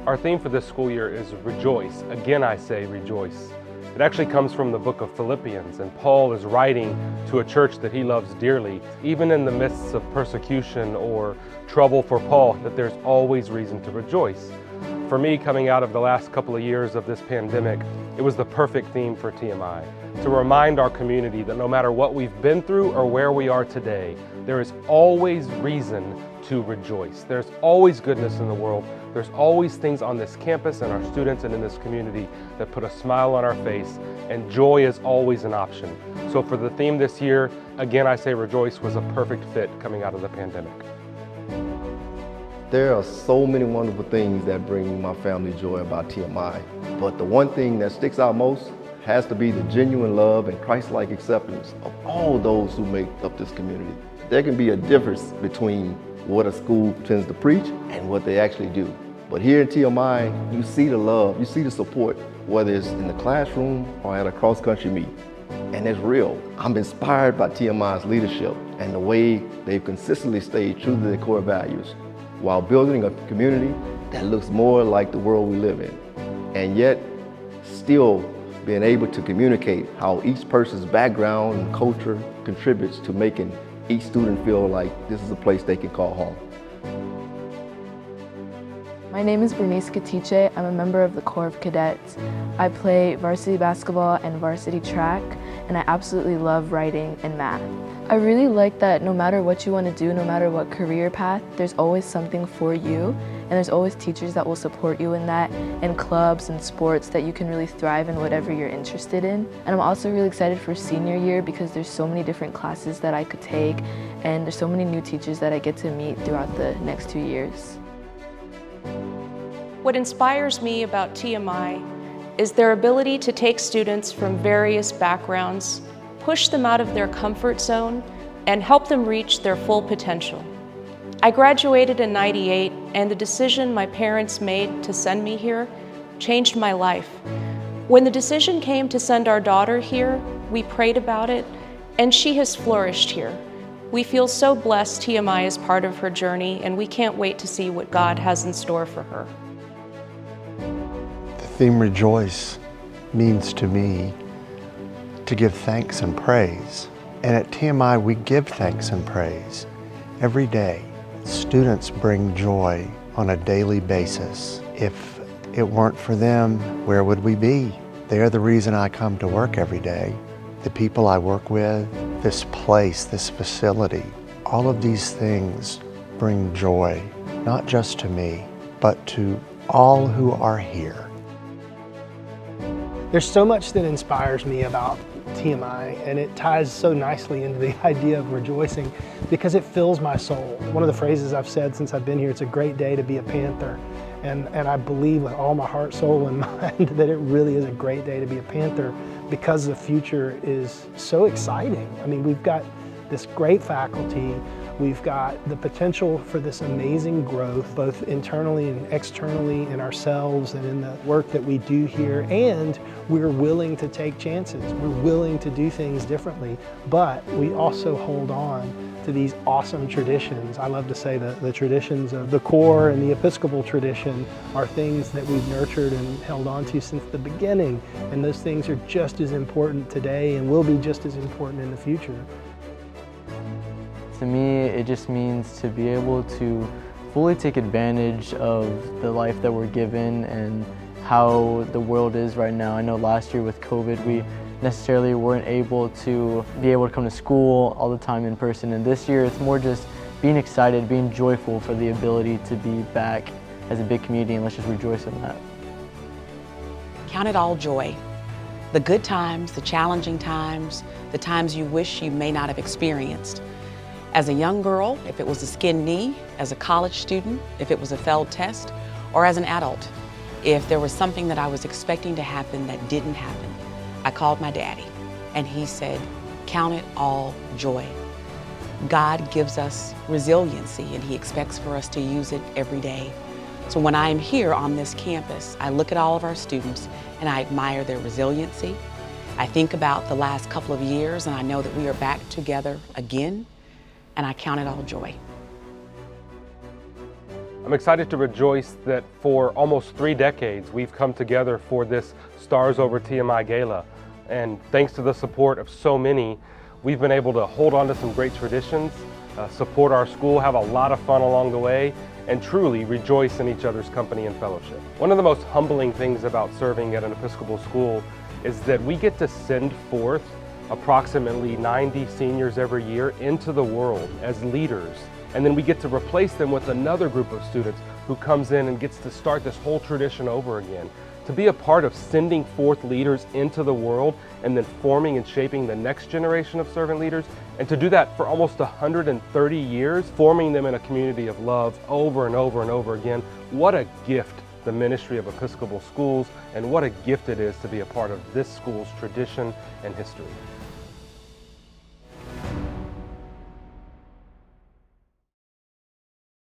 Our theme for this school year is rejoice. Again, I say rejoice. It actually comes from the book of Philippians, and Paul is writing to a church that he loves dearly. Even in the midst of persecution or trouble for Paul, that there's always reason to rejoice. For me, coming out of the last couple of years of this pandemic, it was the perfect theme for TMI, to remind our community that no matter what we've been through or where we are today, there is always reason to rejoice. There's always goodness in the world. There's always things on this campus and our students and in this community that put a smile on our face, and joy is always an option. So for the theme this year, again, I say rejoice was a perfect fit coming out of the pandemic. There are so many wonderful things that bring my family joy about TMI, but the one thing that sticks out most has to be the genuine love and Christ-like acceptance of all those who make up this community. There can be a difference between what a school tends to preach and what they actually do. But here in TMI, you see the love, you see the support, whether it's in the classroom or at a cross-country meet. And it's real. I'm inspired by TMI's leadership and the way they've consistently stayed true to their core values while building a community that looks more like the world we live in, and yet still being able to communicate how each person's background and culture contributes to making each student feel like this is a place they can call home. My name is Bernice Katiche. I'm a member of the Corps of Cadets. I play varsity basketball and varsity track, and I absolutely love writing and math. I really like that no matter what you want to do, no matter what career path, there's always something for you, and there's always teachers that will support you in that, and clubs and sports that you can really thrive in whatever you're interested in. And I'm also really excited for senior year because there's so many different classes that I could take, and there's so many new teachers that I get to meet throughout the next 2 years. What inspires me about TMI is their ability to take students from various backgrounds, push them out of their comfort zone, and help them reach their full potential. I graduated in '98, and the decision my parents made to send me here changed my life. When the decision came to send our daughter here, we prayed about it, and she has flourished here. We feel so blessed TMI is part of her journey, and we can't wait to see what God has in store for her. The theme rejoice means to me to give thanks and praise. And at TMI, we give thanks and praise every day. Students bring joy on a daily basis. If it weren't for them, where would we be? They're the reason I come to work every day. The people I work with, this place, this facility, all of these things bring joy, not just to me, but to all who are here. There's so much that inspires me about TMI, and it ties so nicely into the idea of rejoicing because it fills my soul. One of the phrases I've said since I've been here, it's a great day to be a Panther. And I believe with all my heart, soul, and mind that it really is a great day to be a Panther because the future is so exciting. I mean, we've got this great faculty. We've got the potential for this amazing growth, both internally and externally in ourselves and in the work that we do here. And we're willing to take chances. We're willing to do things differently, but we also hold on to these awesome traditions. I love to say that the traditions of the Corps and the Episcopal tradition are things that we've nurtured and held on to since the beginning. And those things are just as important today and will be just as important in the future. To me, it just means to be able to fully take advantage of the life that we're given and how the world is right now. I know last year with COVID, we necessarily weren't able to come to school all the time in person, and this year it's more just being excited, being joyful for the ability to be back as a big community, and let's just rejoice in that. Count it all joy. The good times, the challenging times, the times you wish you may not have experienced. As a young girl, if it was a skinned knee, as a college student, if it was a failed test, or as an adult, if there was something that I was expecting to happen that didn't happen, I called my daddy and he said, count it all joy. God gives us resiliency and he expects for us to use it every day. So when I am here on this campus, I look at all of our students and I admire their resiliency. I think about the last couple of years and I know that we are back together again, and I count it all joy. I'm excited to rejoice that for almost 3 decades we've come together for this Stars Over TMI Gala. And thanks to the support of so many, we've been able to hold on to some great traditions, support our school, have a lot of fun along the way, and truly rejoice in each other's company and fellowship. One of the most humbling things about serving at an Episcopal school is that we get to send forth approximately 90 seniors every year into the world as leaders. And then we get to replace them with another group of students who comes in and gets to start this whole tradition over again. To be a part of sending forth leaders into the world and then forming and shaping the next generation of servant leaders, and to do that for almost 130 years, forming them in a community of love over and over and over again. What a gift the ministry of Episcopal schools, and what a gift it is to be a part of this school's tradition and history.